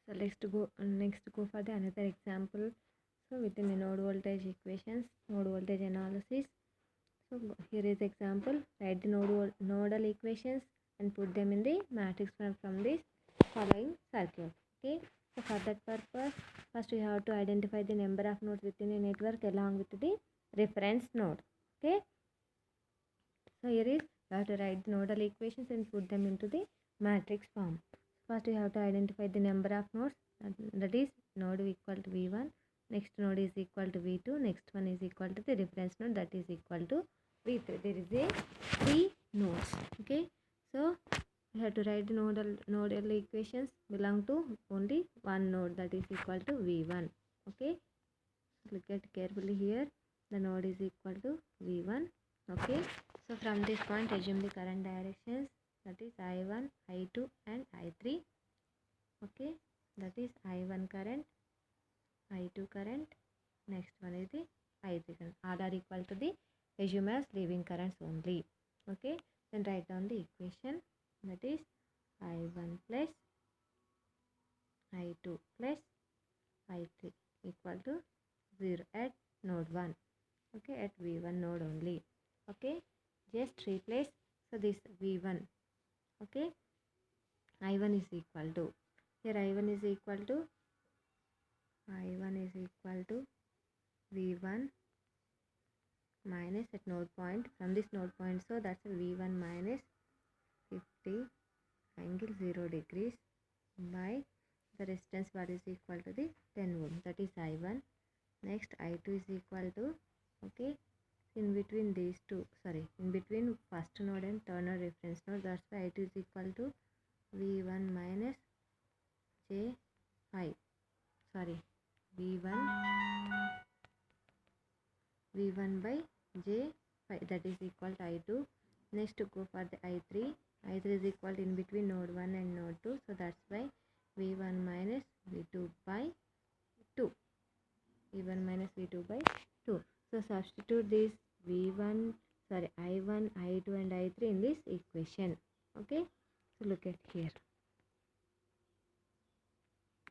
So next go for the another example. So within the node voltage equations, node voltage analysis. So here is example. Write the nodal equations and put them in the matrix form from this following circuit. Okay. So for that purpose, first we have to identify the number of nodes within a network along with the reference node. Okay. So here is you have to write the nodal equations and put them into the matrix form. First we have to identify the number of nodes, that is node equal to V1, next node is equal to V2, next one is equal to the reference node, that is equal to V3. There is a 3 nodes. Okay, so we have to write the nodal equations belong to only one node, that is equal to V1. Okay, look at carefully here, the node is equal to V1. Okay, so from this point assume the current directions, that is I1, I2 and I3. Okay, that is I1 current, I2 current, next one is the I3 current. All are equal to the assume as leaving currents only. Okay, then write down the equation, that is I1 plus I2 plus I3 equal to 0 at node 1. Okay, at V1 node only. Okay, just replace, so this V1. Okay, I1 is equal to, here I1 is equal to V1 minus at node point, from this node point, so that's a V1 minus 50 angle 0 degrees by the resistance what is equal to the 10 ohm, that is I1. Next I2 is equal to, okay, in between these two, in between first node and third node reference node, that's why I2 is equal to V1 minus J5, V1 by J5, that is equal to I2. Next to go for the I3 is equal to in between node 1 and node 2, so that's why V1 minus V2 by 2, V1 minus V2 by 2. So substitute this I1, I2 and I3 in this equation. Okay, so look at here.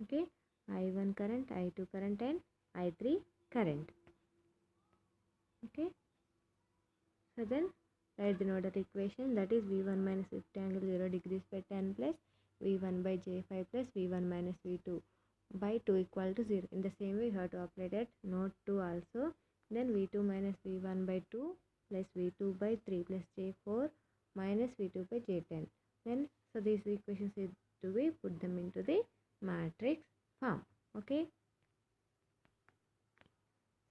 Okay, I1 current, I2 current and I3 current. Okay, so then write the nodal equation, that is V1 minus 50 angle 0 degrees by 10 plus V1 by J5 plus V1 minus V2 by 2 equal to 0. In the same way you have to apply that node 2 also. Then V2 minus V1 by 2 plus V2 by 3 plus J4 minus V2 by J10. Then so these equations is to be put them into the matrix form. Okay,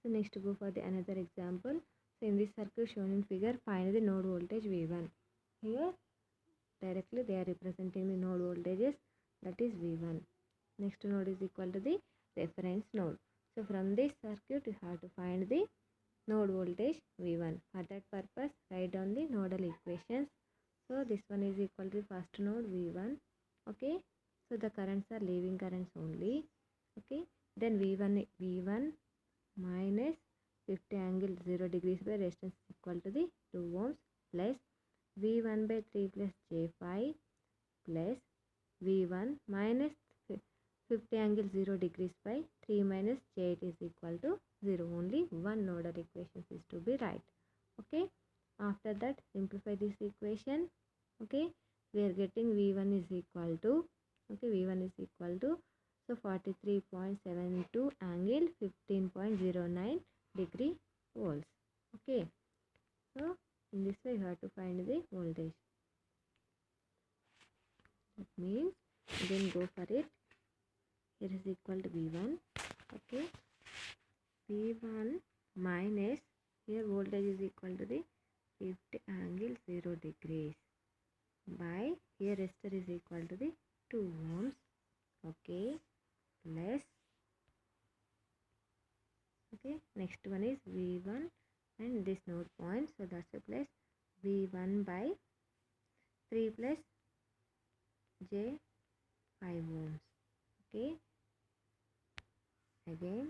so next go for the another example. So in this circuit shown in figure, find the node voltage V1. Here directly they are representing the node voltages, that is V1. Next node is equal to the reference node. So from this circuit you have to find the node voltage V1. For that purpose write down the nodal equations. So this one is equal to first node V1. Okay, so the currents are leaving currents only. Okay, then V1 minus 50 angle 0 degrees by resistance is equal to the 2 ohms plus V1 by 3 plus J5 plus V1 minus 50 angle 0 degrees by 3 minus J8 is equal to 0. Only one nodal equation is to be right. Okay, after that simplify this equation. Okay, we are getting V1 is equal to, okay, V1 is equal to, so 43.72 angle 15.09 degree volts. Okay, so in this way you have to find the voltage. That means then go for it. Here is equal to V1. Okay, V1 minus, here voltage is equal to the 50 angle 0 degrees by, here resistor is equal to the 2 ohms. Okay, plus, okay, next one is V1 and this node point, so that's a plus V1 by 3 plus J 5 ohms. Okay, again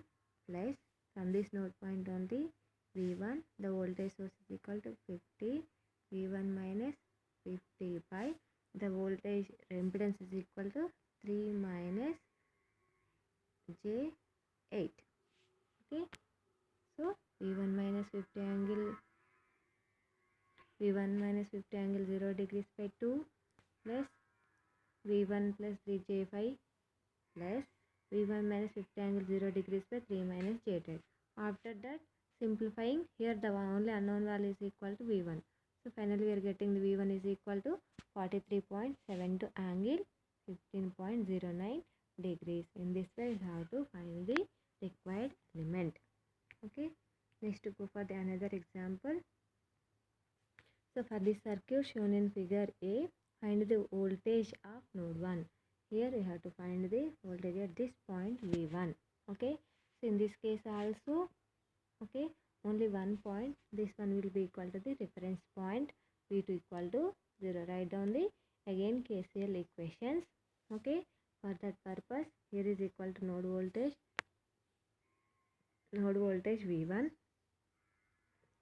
plus from this node point only V1, the voltage source is equal to 50, V1 minus 50 by the voltage impedance is equal to 3 minus J8. Okay, so V1 minus 50 angle 0 degrees by 2 plus V1 plus 3J5 plus V1 minus 50 angle 0 degrees by 3 minus J10. After that, simplifying, here the only unknown value is equal to V1. So finally we are getting the V1 is equal to 43.72 angle 15.09 degrees. In this way, we have to find the required element. Okay, next to go for the another example. So for this circuit shown in figure A, find the voltage of node 1. Here we have to find the voltage at this point V1. Okay, so in this case also, okay, only one point, this one will be equal to the reference point, V2 equal to 0. Write down the again KCL equations. Okay, for that purpose, here is equal to node voltage V1.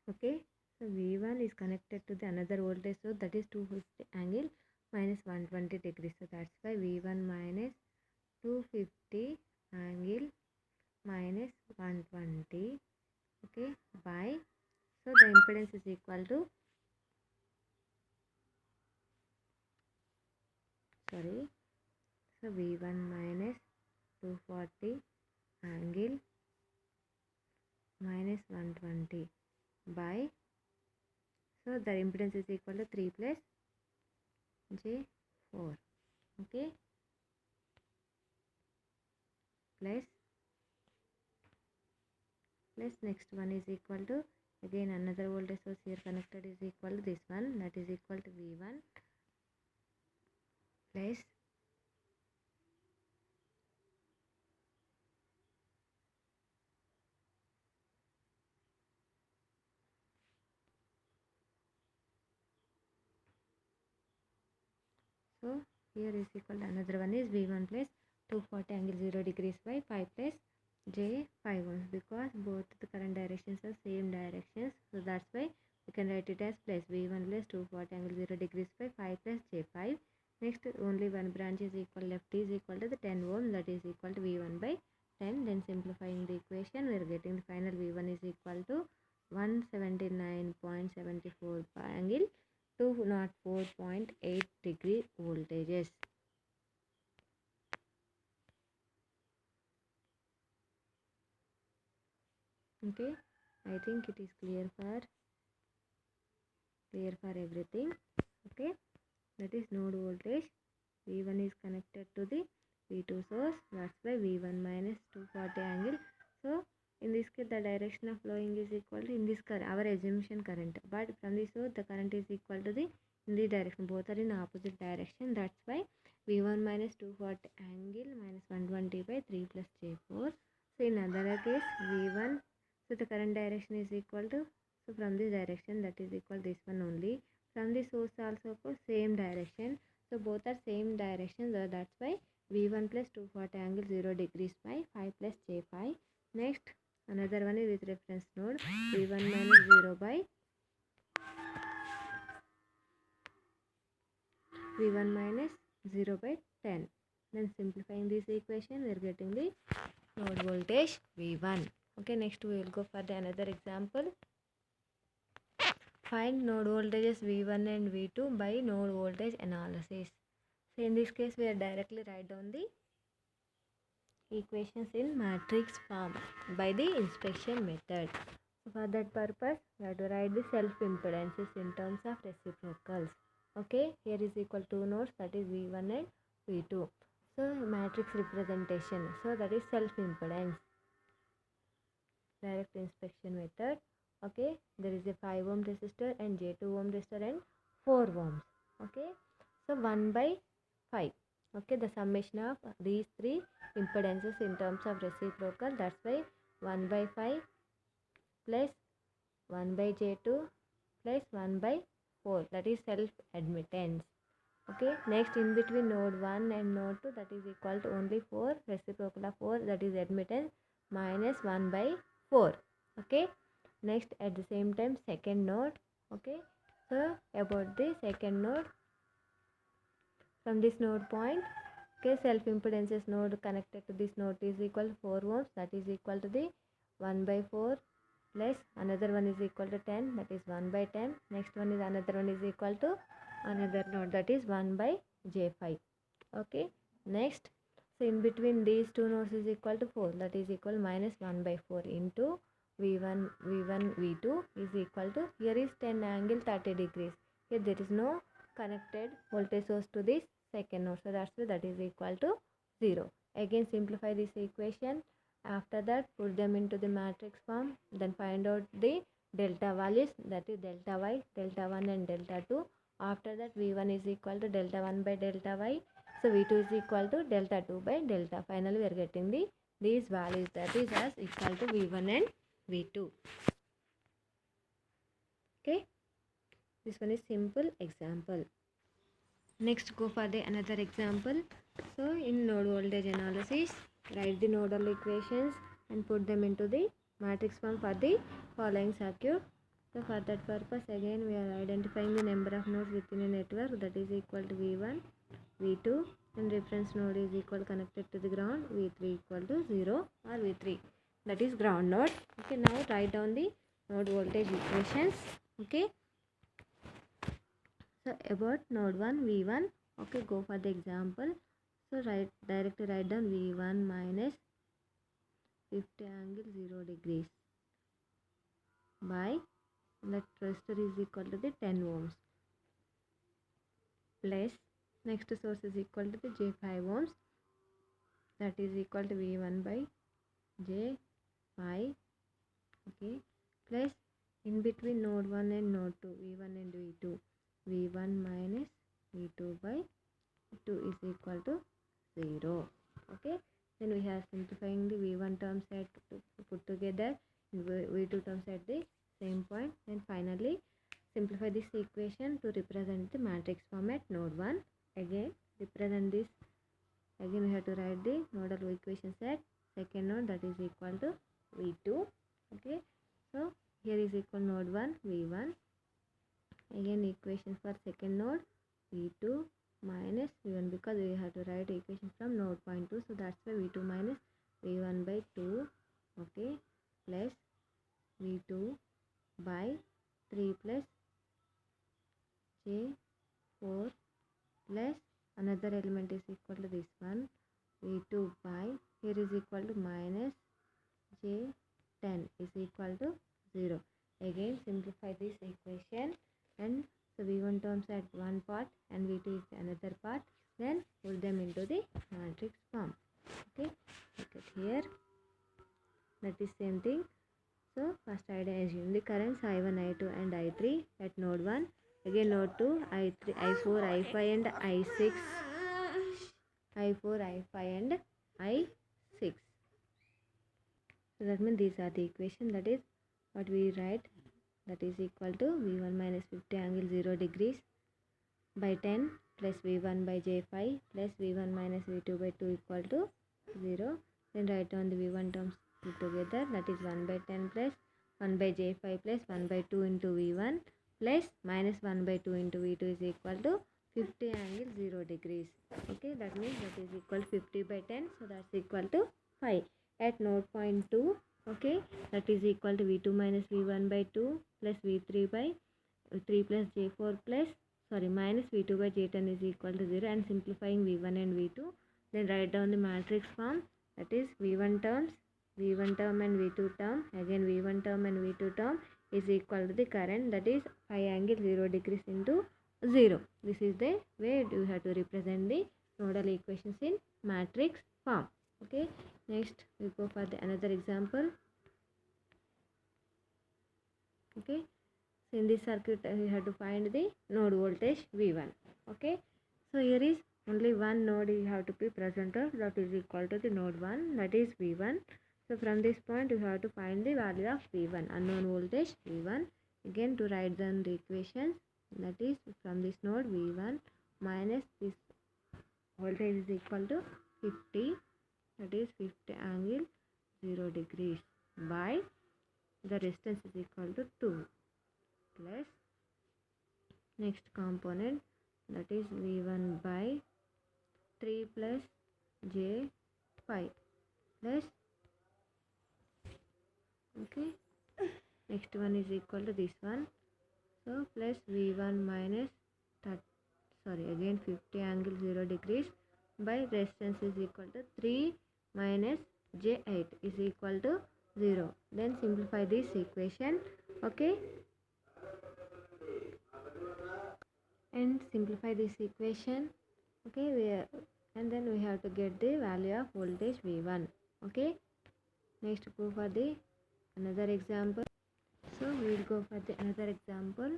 Okay, so V1 is connected to the another voltage, so that is 250 angle minus 120 degrees. So that's why V1 minus 250 angle minus 120. Okay, by, so the impedance is equal to, sorry, so V1 minus 240 angle minus 120 by, so the impedance is equal to 3 plus J4. Okay, plus next one is equal to, again another voltage source here connected is equal to this one, that is equal to V1 plus so here is equal to another one is V1 plus 240 angle 0 degrees by 5 plus J5 ohms, because both the current directions are same directions, so that's why we can write it as plus V1 plus 240 angle 0 degrees by 5 plus J5. Next, only one branch is equal, left is equal to the 10 ohm, that is equal to V1 by 10. Then simplifying the equation, we are getting the final V1 is equal to 179.74 angle 204.8 degree voltages. Okay, I think it is clear for everything. Okay, that is node voltage V1 is connected to the V2 source, that's why V1 minus 240 angle. So in this case the direction of flowing is equal to, in this current, our assumption current, but from this source the current is equal to the, in the direction, both are in opposite direction, that's why V1 minus 240 angle minus 120 by 3 plus J4. So in other case V1, so the current direction is equal to, so from this direction, that is equal this one only, from the source also same direction, so both are same direction, so that's why V1 plus 240 angle 0 degrees by 5 plus J5. Next, another one is with reference node V1 minus 0 by V1 minus 0 by 10. Then simplifying this equation, we are getting the node voltage V1. Okay, next we will go for the another example. Find node voltages V1 and V2 by node voltage analysis. So in this case, we are directly write down the equations in matrix form by the inspection method. So for that purpose, we have to write the self-impedances in terms of reciprocals. Okay, here is equal to nodes, that is V1 and V2. So matrix representation, so that is self-impedance. Direct inspection method. Okay, there is a 5 ohm resistor and J2 ohm resistor and 4 ohms. Okay, so 1 by 5. Okay, the summation of these three impedances in terms of reciprocal, that's why 1 by 5 plus 1 by J2 plus 1 by 4, that is self admittance. Okay, next in between node 1 and node 2, that is equal to only 4, reciprocal of 4, that is admittance, minus 1 by 4. Okay, next at the same time second node. Okay, so about the second node, from this node point Okay, self impedances node connected to this node is equal to 4 ohms, that is equal to the 1 by 4 plus another one is equal to 10, that is 1 by 10. Next one is another one is equal to another node, that is 1 by j5. Okay, next, so in between these two nodes is equal to 4, that is equal minus 1 by 4 into v1 v2 is equal to, here is 10 angle 30 degrees. Here there is no connected voltage source to this second node, so that's why that is equal to 0. Again simplify this equation. After that put them into the matrix form, then find out the delta values, that is delta y, delta 1 and delta 2. After that v1 is equal to delta 1 by delta y, so v2 is equal to delta 2 by delta. Finally we are getting these values, that is as equal to v1 and v2. Okay, this one is simple example. Next go for the another example. So in node voltage analysis, write the nodal equations and put them into the matrix form for the following circuit. So for that purpose again we are identifying the number of nodes within a network, that is equal to v1, v2, and reference node is equal connected to the ground, v3 equal to 0 or v3, that is ground node. Okay, now write down the node voltage equations. Okay, so about node 1 v1, okay, go for the example. So directly write down v1 minus 50 angle 0 degrees by that resistor is equal to the 10 ohms plus next source is equal to the j5 ohms, that is equal to v1 by j5. Okay, plus in between node 1 and node 2, v1 and v2, v1 minus v2 by 2 is equal to 0. Okay, then we have simplifying the v1 terms at put together, v2 terms at the same point, then finally simplify this equation to represent the matrix format node 1. Again represent this, again we have to write the nodal equation set second node, that is equal to v2. Okay, so here is equal node 1 v1, again equation for second node v2 minus v1, because we have to write equation from node point 2, so that's why v2 minus v1 by 2. Okay, plus v2 by 3 plus j4 plus another element is equal to this one, v2 by, here is equal to minus j10 is equal to 0. Again simplify this equation, and so v1 terms at one part and v2 is another part, then put them into the matrix form. Okay, look at here, that is same thing. So first I assume the currents I1, I2 and I3 at node 1, again node 2 I3, I4, I5 and I6, I4, I5 and I6. So that means these are the equation, that is what we write, that is equal to v1 minus 50 angle 0 degrees by 10 plus v1 by j5 plus v1 minus v2 by 2 equal to 0. Then write down the v1 terms put together, that is 1 by 10 plus 1 by j5 plus 1 by 2 into v1 plus minus 1 by 2 into v2 is equal to 50 angle 0 degrees. Okay, that means that is equal to 50 by 10, so that's equal to 5 at node point 2. Okay, that is equal to v2 minus v1 by 2 plus v3 by 3 plus j4 plus minus v2 by j10 is equal to 0, and simplifying v1 and v2, then write down the matrix form, that is v1 terms, v1 term and v2 term, again v1 term and v2 term is equal to the current, that is 5 angle 0 degrees into 0. This is the way you have to represent the nodal equations in matrix form. Okay, next we go for the another example. Okay, so in this circuit we have to find the node voltage v1. Okay, so here is only one node you have to be presented, that is equal to the node 1, that is v1. So from this point you have to find the value of v1, unknown voltage v1. Again to write down the equations, that is from this node v1 minus this voltage is equal to 50, that is 50 angle 0 degrees by the resistance is equal to 2 plus next component, that is v1 by 3 plus j5 plus, okay, next one is equal to this one, so plus v1 minus again 50 angle 0 degrees by resistance is equal to 3 minus j8 is equal to 0. Then simplify this equation, okay, and simplify this equation, okay, and then we have to get the value of voltage v1, okay. Next go for the another example. So we will go for the another example.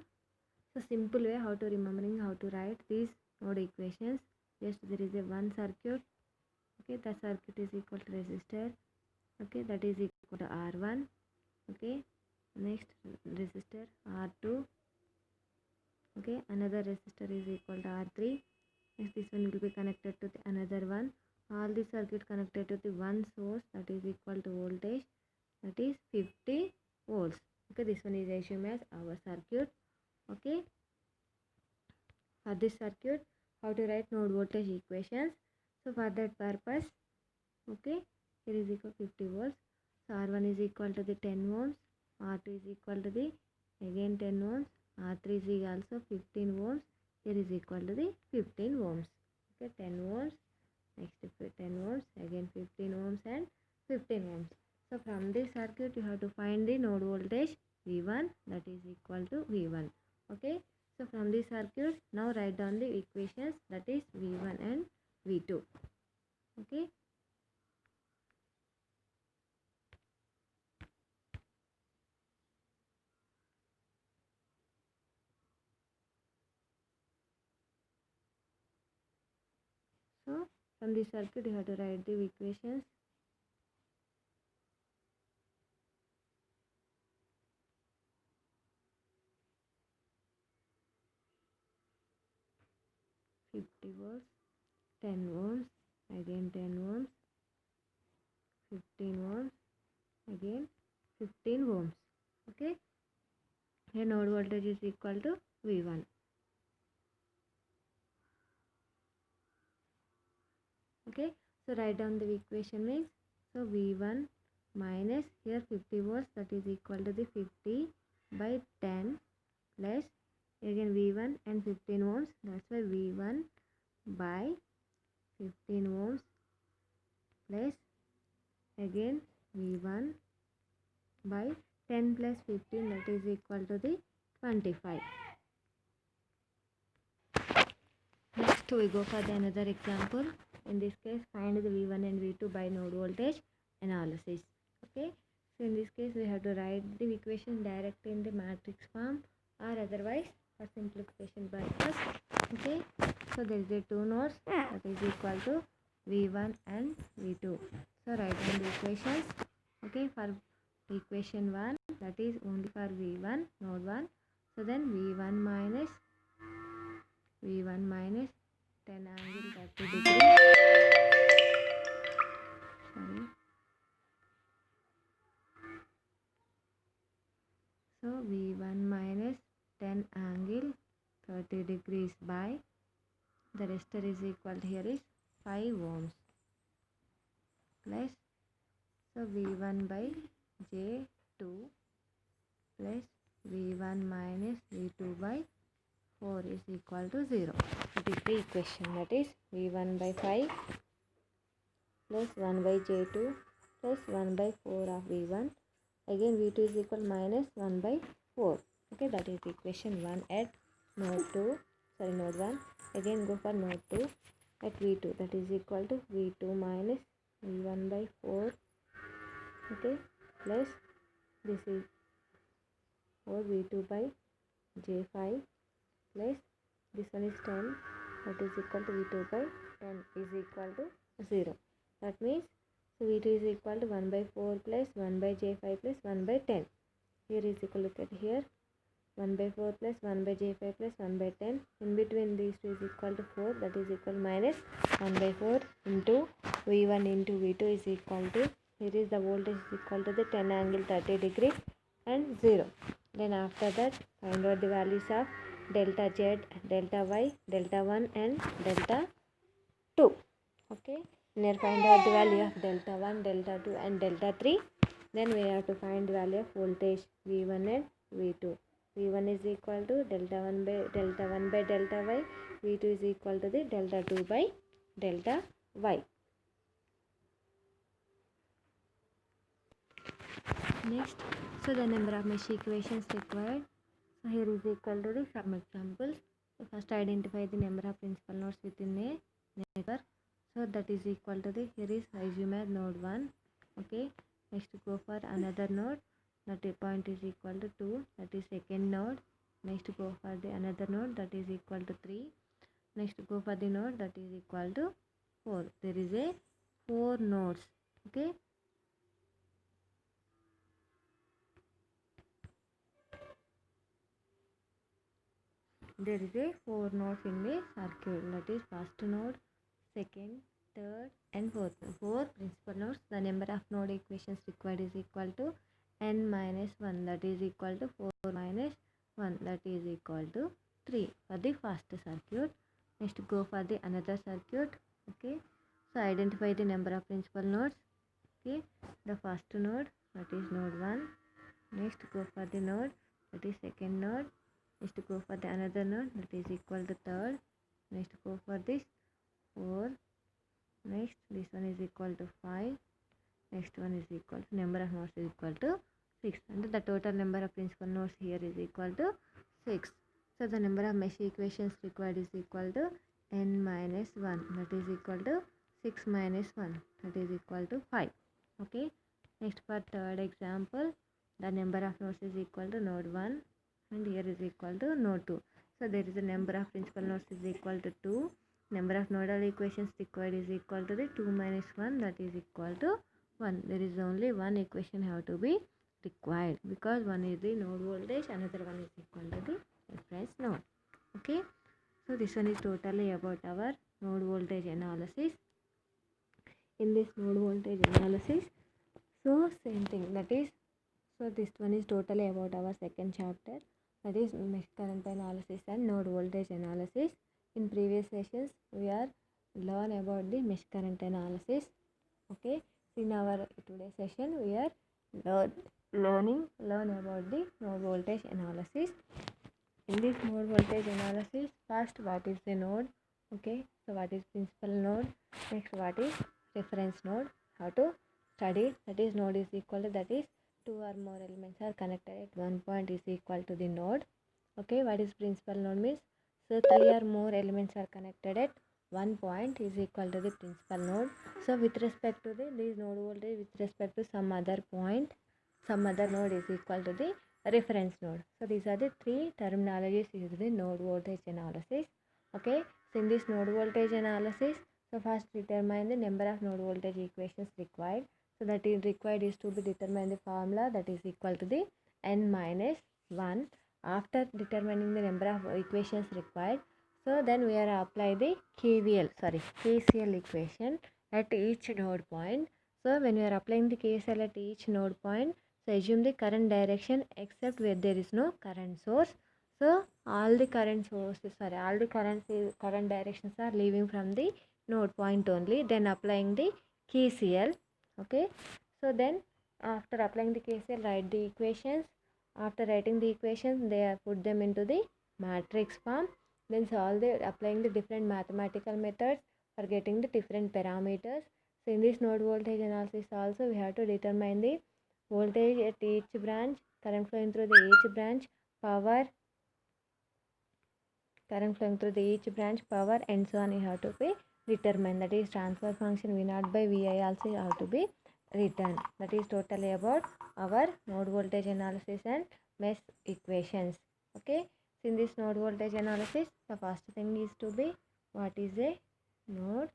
So simple way how to remembering how to write these node equations. Just there is a one circuit, okay, the circuit is equal to resistor, okay, that is equal to R1, okay, next resistor R2, okay, another resistor is equal to R3, next this one will be connected to the another one, all the circuit connected to the one source, that is equal to voltage, that is 50 volts, okay. This one is assumed as our circuit, okay. For this circuit, how to write node voltage equations? So for that purpose, okay, here is equal to 50 volts. So R1 is equal to the 10 ohms, R2 is equal to the again 10 ohms, R3 is also 15 ohms. Here is equal to the 15 ohms. Okay, 10 ohms, next 10 ohms, again 15 ohms and 15 ohms. So from this circuit, you have to find the node voltage V1, that is equal to V1. Okay. So from this circuit, now write down the equations, that is V1 and V2. Okay. So from this circuit, you have to write the equations. volts, 10 ohms, again 10 ohms, 15 ohms, again 15 ohms. Okay. Here node voltage is equal to V1. Okay. So write down the equation means, so V1 minus here 50 volts, that is equal to the 50 by 10 plus again V1 and 15 ohms, that's why V1 by 15 ohms plus again V1 by 10 plus 15, that is equal to the 25. Next we go for the another example. In this case, find the V1 and V2 by node voltage analysis. Okay. So in this case, we have to write the equation directly in the matrix form, or otherwise for simplification purpose. Okay. So there is a two nodes, that is equal to V1 and V2. So write down the equations. Okay. For equation 1, that is only for V1 node 1. So then V1 minus 10 angle 30 degree. Sorry. So V1 minus 10 angle 30 degrees by the resistor is equal to here is 5 ohms plus, so V1 by J2 plus V1 minus V2 by 4 is equal to 0. That is the equation, that is V1 by 5 plus 1 by J2 plus 1 by 4 of V1. Again V2 is equal minus 1 by 4. Okay, that is equation 1 at node 2. Sorry, node 1. Again go for node 2 at V2. That is equal to V2 minus V1 by 4. Okay, plus this is 4 V2 by J5 plus this one is 10. That is equal to V2 by 10 is equal to 0. That means, so V2 is equal to 1 by 4 plus 1 by J5 plus 1 by 10. Here is equal, look at here, 1 by 4 plus 1 by J5 plus 1 by 10. In between these two is equal to 4, that is equal minus 1 by 4 into V1 into V2 is equal to, here is the voltage is equal to the 10 angle 30 degree and 0. Then after that, find out the values of delta Z, delta Y, delta 1 and delta 2. Okay, near find out the value of delta 1, delta 2 and delta 3. Then we have to find the value of voltage V1 and V2. V1 is equal to delta 1 by delta y. V2 is equal to the delta 2 by delta y. Next, so the number of mesh equations required. So here is equal to the some examples. So first identify the number of principal nodes within a network. So that is equal to the, here is assume as node 1. Okay, next go for another node, that point is equal to 2, that is second node. Next go for the another node, that is equal to 3. Next go for the node that is equal to 4. There is a 4 nodes. Okay, there is a 4 nodes in the circuit, that is first node, second, third and fourth. 4 principal nodes. The number of node equations required is equal to n minus 1, that is equal to 4 minus 1, that is equal to 3 for the first circuit. Next go for the another circuit. Okay, so identify the number of principal nodes. Okay, the first node, that is node 1. Next go for the node, that is second node. Next go for the another node, that is equal to third. Next go for this 4. Next this one is equal to 5. Next one is equal to, number of nodes is equal to 6, and the total number of principal nodes here is equal to 6. So the number of mesh equations required is equal to n minus 1, that is equal to 6 minus 1, that is equal to 5. Okay, next for third example, the number of nodes is equal to node 1 and here is equal to node 2. So there is a number of principal nodes is equal to 2. Number of nodal equations required is equal to the 2 minus 1, that is equal to 1. There is only one equation have to be required, because one is the node voltage, another one is equal to the reference node. Okay, so this one is totally about our node voltage analysis. In this node voltage analysis, so same thing, that is, so this one is totally about our second chapter, that is mesh current analysis and node voltage analysis. In previous sessions we are learn about the mesh current analysis. Okay, in our today's session we are learn about the node voltage analysis. In this node voltage analysis, first what is the node? Okay, so what is principal node? Next what is reference node? How to study, that is node is equal to, that is 2 or more elements are connected at one point is equal to the node. Okay, what is principal node means? So 3 or more elements are connected at one point is equal to the principal node. So with respect to this node voltage with respect to some other point, some other node is equal to the reference node. So these are the three terminologies used in node voltage analysis. Okay, so in this node voltage analysis, so first determine the number of node voltage equations required. So that is required is to be determine the formula, that is equal to the n minus 1. After determining the number of equations required, so then we are apply the KCL equation at each node point. So when we are applying the KCL at each node point, so assume the current direction except where there is no current source. So all the current directions are leaving from the node point only. Then applying the KCL. Okay. So then after applying the KCL, write the equations. After writing the equations, they are put them into the matrix form. Then solve the applying the different mathematical methods for getting the different parameters. So in this node voltage analysis also we have to determine the voltage at each branch, current flowing through the each branch, power, current flowing through the each branch, power and so on you have to be determined. That is transfer function V naught by Vi also you have to be written. That is totally about our node voltage analysis and mesh equations. Okay, so in this node voltage analysis, the first thing is to be what is a node.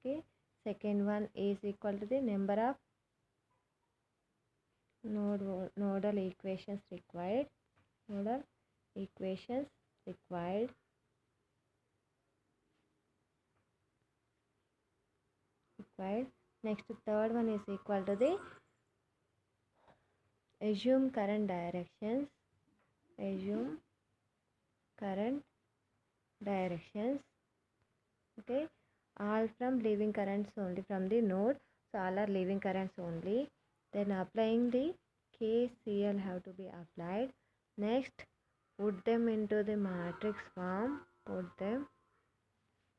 Okay, second one is equal to the number of nodal equations required. Nodal equations required. Next third one is equal to the assume current directions. Assume current directions. Okay, all from leaving currents only from the node, so all are leaving currents only. Then applying the KCL have to be applied. Next, put them into the matrix form. Put them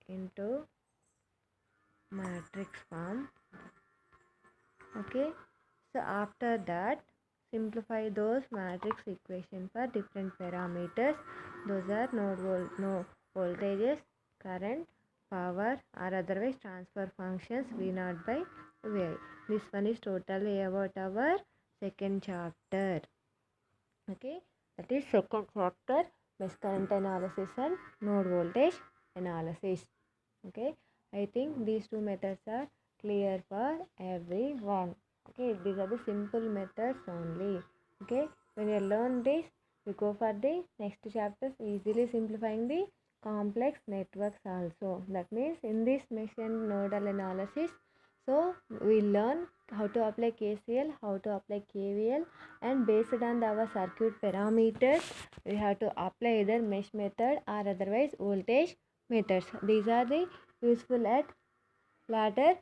into matrix form. Okay. So after that, simplify those matrix equation for different parameters. Those are no voltages, current, power, or otherwise transfer functions V naught by Vi. This one is totally about our second chapter. Okay, that is second chapter, mesh current analysis and node voltage analysis. Okay, I think these two methods are clear for everyone. Okay, these are the simple methods only. Okay, when you learn this, we go for the next chapters, easily simplifying the complex networks also. That means in this mesh and nodal analysis, so we learn how to apply KCL, how to apply KVL, and based on our circuit parameters, we have to apply either mesh method or otherwise voltage methods. These are the useful at later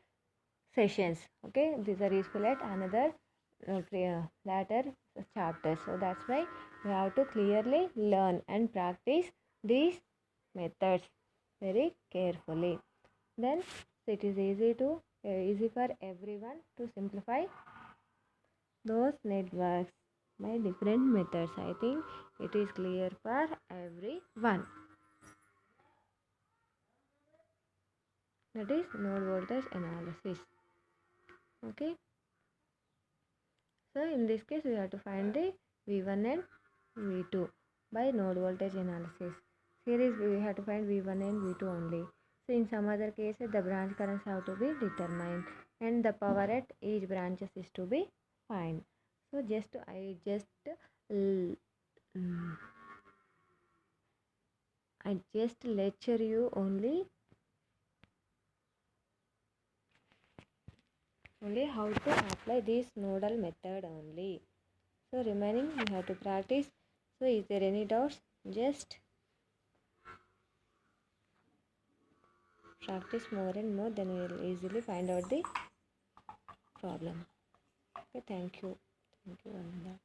sessions. Okay, these are useful at another later chapters. So that's why we have to clearly learn and practice these methods very carefully. Then it is easy for everyone to simplify those networks by different methods. I think it is clear for everyone. That is node voltage analysis. Okay. So in this case, we have to find the V1 and V2 by node voltage analysis. Here is we have to find V1 and V2 only. So in some other cases, the branch currents have to be determined and the power at each branches is to be find. So I just lecture you only how to apply this nodal method only. So remaining we have to practice. So is there any doubts? Just practice more and more, then we will easily find out the problem. Okay, thank you. Thank you, Ananda.